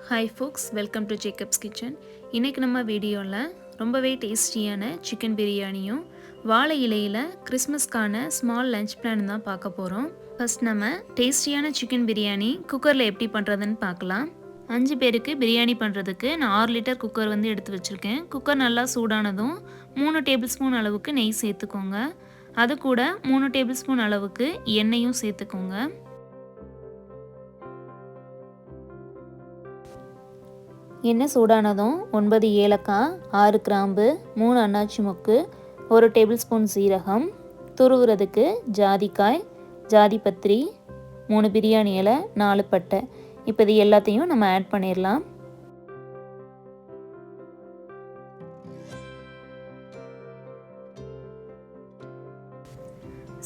Hi folks, welcome to Jacob's kitchen. இன்றைக்கி நம்ம வீடியோவில் ரொம்பவே டேஸ்டியான சிக்கன் பிரியாணியும் வாழை இலையில் கிறிஸ்மஸ்க்கான ஸ்மால் லஞ்ச் பிளான் தான் பார்க்க போகிறோம். ஃபஸ்ட் நம்ம டேஸ்டியான சிக்கன் பிரியாணி குக்கரில் எப்படி பண்ணுறதுன்னு பார்க்கலாம். 5 பேருக்கு பிரியாணி பண்ணுறதுக்கு நான் 6 லிட்டர் குக்கர் வந்து எடுத்து வச்சுருக்கேன். குக்கர் நல்லா சூடானதும் 3 டேபிள் ஸ்பூன் அளவுக்கு நெய் சேர்த்துக்கோங்க. அது கூட 3 டேபிள் ஸ்பூன் அளவுக்கு எண்ணெயும் சேர்த்துக்கோங்க. எண்ணெய் சூடானதும் 9 ஏலக்காய், 6 கிராம்பு, 3 அன்னாச்சி மொக்கு, 1 டேபிள் ஸ்பூன் சீரகம், துருவுறதுக்கு ஜாதிக்காய், ஜாதிபத்திரி, 3 பிரியாணி இலை, 4 பட்டை. இப்போ இது எல்லாத்தையும் நம்ம ஆட் பண்ணிடலாம்.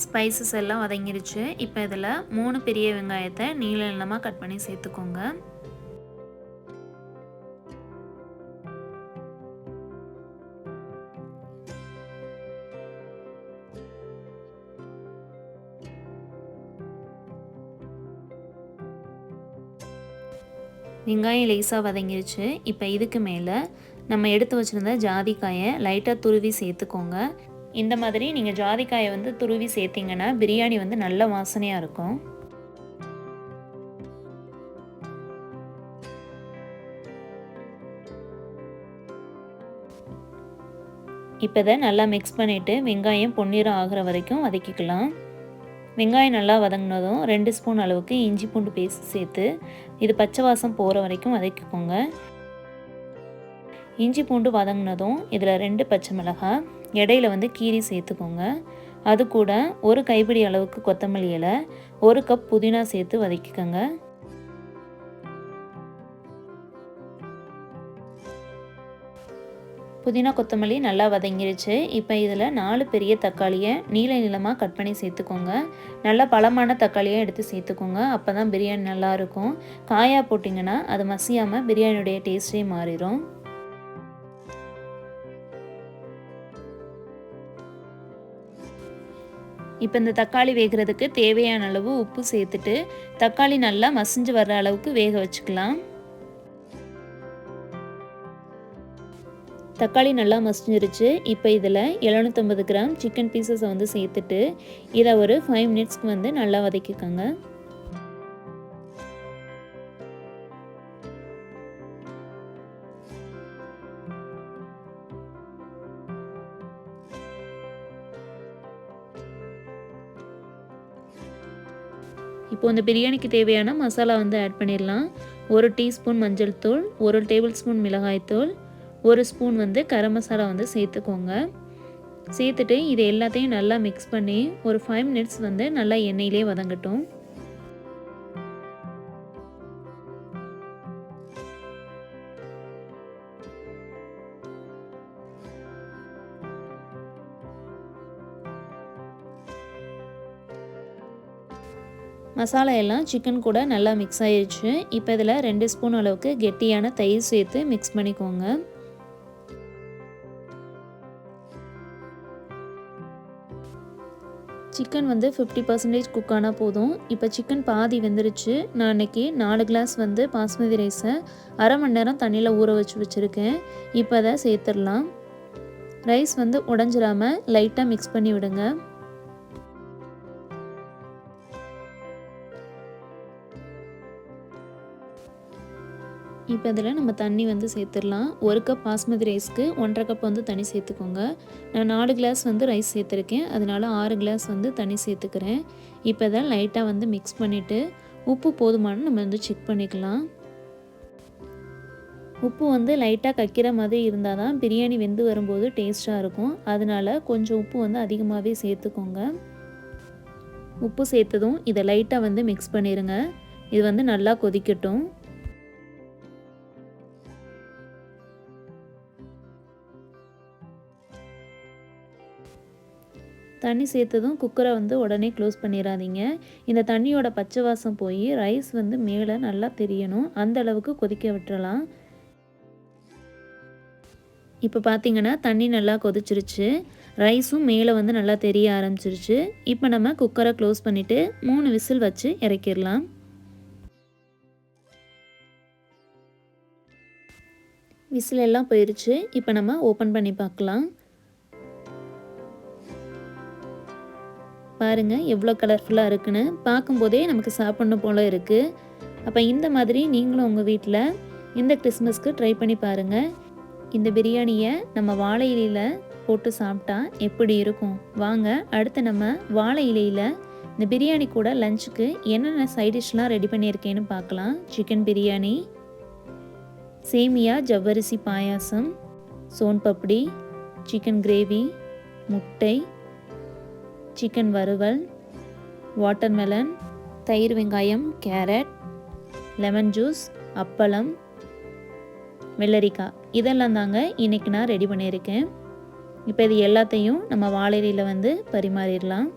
ஸ்பைசஸ் எல்லாம் வதங்கிடுச்சு. இப்போ இதில் 3 பெரிய வெங்காயத்தை நீள நீளமாக கட் பண்ணி சேர்த்துக்கோங்க. வெங்காயம் லேசாக வதங்கிருச்சு. இப்போ இதுக்கு மேலே நம்ம எடுத்து வச்சுருந்த ஜாதிக்காயை லைட்டாக துருவி சேர்த்துக்கோங்க. இந்த மாதிரி நீங்கள் ஜாதிக்காயை வந்து துருவி சேர்த்திங்கன்னா பிரியாணி வந்து நல்ல வாசனையாக இருக்கும். இப்போ இதை நல்லா மிக்ஸ் பண்ணிவிட்டு வெங்காயம் பொன்னிறம் ஆகிற வரைக்கும் வதக்கிக்கலாம். வெங்காயம் நல்லா வதங்கினதும் 2 ஸ்பூன் அளவுக்கு இஞ்சி பூண்டு பேஸ்ட் சேர்த்து இது பச்சை வாசம் போகிற வரைக்கும் வதக்கிக்கோங்க. இஞ்சி பூண்டு வதங்கினதும் இதில் 2 பச்சை மிளகாய் இடையில வந்து கீரி சேர்த்துக்கோங்க. அது கூட 1 கைப்பிடி அளவுக்கு கொத்தமல்லி இலை, 1 கப் புதினா சேர்த்து வதக்கிக்கோங்க. புதினா கொத்தமல்லி நல்லா வதங்கிருச்சு. இப்போ இதில் 4 பெரிய தக்காளியை நீள நீளமாக கட் பண்ணி சேர்த்துக்கோங்க. நல்லா பழமான தக்காளியாக எடுத்து சேர்த்துக்கோங்க. அப்போ தான் பிரியாணி நல்லாயிருக்கும். காயாக போட்டிங்கன்னா அது மசியாமல் பிரியாணியுடைய டேஸ்ட்டே மாறிடும். இப்போ இந்த தக்காளி வேகிறதுக்கு தேவையான அளவு உப்பு சேர்த்துட்டு தக்காளி நல்லா மசிஞ்சு வர்ற அளவுக்கு வேக வச்சுக்கலாம். தக்காளி நல்லா மசிஞ்சிருச்சு. இப்போ இதில் 750 கிராம் சிக்கன் பீசஸை வந்து சேர்த்துட்டு இதை ஒரு 5 மினிட்ஸ்க்கு வந்து நல்லா வதக்கிக்கோங்க. இப்போ இந்த பிரியாணிக்கு தேவையான மசாலா வந்து ஆட் பண்ணிடலாம். 1 டீஸ்பூன் மஞ்சள் தூள், 1 டேபிள் ஸ்பூன் மிளகாய்த்தூள், 1 ஸ்பூன் வந்து கரம் மசாலா வந்து சேர்த்துக்கோங்க. சேர்த்துட்டு இது எல்லாத்தையும் நல்லா மிக்ஸ் பண்ணி ஒரு 5 மினிட்ஸ் வந்து நல்லா எண்ணெயிலே வதங்கட்டும். மசாலா எல்லாம் சிக்கன் கூட நல்லா மிக்ஸ் ஆயிடுச்சு. இப்போ இதில் 2 ஸ்பூன் அளவுக்கு கெட்டியான தயிர் சேர்த்து மிக்ஸ் பண்ணிக்கோங்க. சிக்கன் வந்து 50% குக் ஆனால் போதும். இப்போ சிக்கன் பாதி வெந்துருச்சு. நான் அன்றைக்கி 4 கிளாஸ் வந்து பாஸ்மதி ரைஸை அரை மணி நேரம் தண்ணியில் ஊற வச்சுருக்கேன். இப்போ அதை சேர்த்துடலாம். ரைஸ் வந்து உடஞ்சிடாமல் லைட்டாக மிக்ஸ் பண்ணி விடுங்க. இப்போ இதில் நம்ம தண்ணி வந்து சேர்த்துடலாம். 1 கப் பாஸ்மதி ரைஸ்க்கு 1.5 கப் வந்து தண்ணி சேர்த்துக்கோங்க. நான் 4 கிளாஸ் வந்து ரைஸ் சேர்த்துருக்கேன், அதனால 6 கிளாஸ் வந்து தண்ணி சேர்த்துக்கிறேன். இப்போ இதை லைட்டாக வந்து மிக்ஸ் பண்ணிவிட்டு உப்பு போதுமானு நம்ம வந்து செக் பண்ணிக்கலாம். உப்பு வந்து லைட்டாக கக்கிற மாதிரி இருந்தால் தான் பிரியாணி வெந்து வரும்போது டேஸ்ட்டாக இருக்கும். அதனால கொஞ்சம் உப்பு வந்து அதிகமாகவே சேர்த்துக்கோங்க. உப்பு சேர்த்ததும் இதை லைட்டாக வந்து மிக்ஸ் பண்ணிடுங்க. இது வந்து நல்லா கொதிக்கட்டும். தண்ணி சேர்த்ததும் குக்கரை வந்து உடனே க்ளோஸ் பண்ணிடாதீங்க. இந்த தண்ணியோட பச்சை வாசம் போய் ரைஸ் வந்து மேலே நல்லா தெரியணும். அந்த அளவுக்கு கொதிக்க விட்டுறலாம். இப்போ பார்த்தீங்கன்னா தண்ணி நல்லா கொதிச்சிருச்சு. ரைஸும் மேலே வந்து நல்லா தெரிய ஆரம்பிச்சிருச்சு. இப்போ நம்ம குக்கரை க்ளோஸ் பண்ணிவிட்டு 3 விசில் வச்சு இறக்கிடலாம். விசில் எல்லாம் போயிடுச்சு. இப்போ நம்ம ஓப்பன் பண்ணி பார்க்கலாம். பாருங்கள் எவ்வளோ கலர்ஃபுல்லாக இருக்குன்னு. பார்க்கும்போதே நமக்கு சாப்பிட்ணும் போல் இருக்குது. அப்போ இந்த மாதிரி நீங்களும் உங்கள் வீட்டில் இந்த கிறிஸ்மஸ்க்கு ட்ரை பண்ணி பாருங்கள். இந்த பிரியாணியை நம்ம வாழை இலையில் போட்டு சாப்பிட்டா எப்படி இருக்கும்? வாங்க அடுத்து நம்ம வாழை இலையில் இந்த பிரியாணி கூட லஞ்சுக்கு என்னென்ன சைட் டிஷ்லாம் ரெடி பண்ணியிருக்கேன்னு பார்க்கலாம். சிக்கன் பிரியாணி, சேமியா ஜவ்வரிசி பாயாசம், சோன் பப்படி, சிக்கன் கிரேவி, முட்டை, சிக்கன் வறுவல், வாட்டர்மெலன், தயிர் வெங்காயம், கேரட், லெமன் ஜூஸ், அப்பளம், வெள்ளரிக்காய், இதெல்லாம் தாங்க இன்றைக்கி நான் ரெடி பண்ணியிருக்கேன். இப்போ இது எல்லாத்தையும் நம்ம வாழையில வந்து பரிமாறிடலாம்.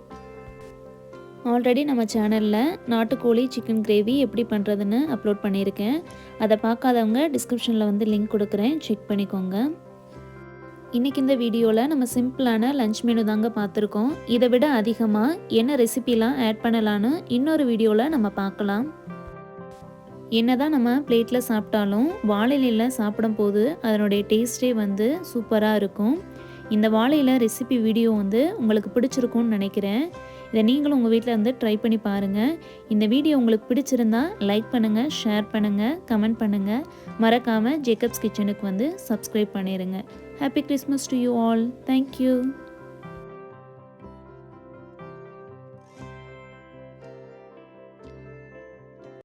ஆல்ரெடி நம்ம சேனலில் நாட்டுக்கோழி சிக்கன் கிரேவி எப்படி பண்ணுறதுன்னு அப்லோட் பண்ணியிருக்கேன். அதை பார்க்காதவங்க டிஸ்கிரிப்ஷனில் வந்து லிங்க் கொடுக்குறேன், செக் பண்ணிக்கோங்க. இன்றைக்கி இந்த வீடியோவில் நம்ம சிம்பிளான லஞ்ச் மெனு தாங்க பார்த்துருக்கோம். இதை விட அதிகமாக என்ன ரெசிபிலாம் ஆட் பண்ணலான்னு இன்னொரு வீடியோவில் நம்ம பார்க்கலாம். என்னதான் நம்ம பிளேட்டில் சாப்பிட்டாலும் வாழையில சாப்பிடும்போது அதனுடைய டேஸ்ட்டே வந்து சூப்பராக இருக்கும். இந்த வாழையில ரெசிபி வீடியோ வந்து உங்களுக்கு பிடிச்சிருக்கும்னு நினைக்கிறேன். இதை நீங்களும் உங்கள் வீட்டில் வந்து ட்ரை பண்ணி பாருங்கள். இந்த வீடியோ உங்களுக்கு பிடிச்சிருந்தா லைக் பண்ணுங்கள், ஷேர் பண்ணுங்கள், கமெண்ட் பண்ணுங்கள். மறக்காமல் ஜேக்கப்ஸ் கிச்சனுக்கு வந்து சப்ஸ்கிரைப் பண்ணிடுங்க. Happy Christmas to you all. Thank you.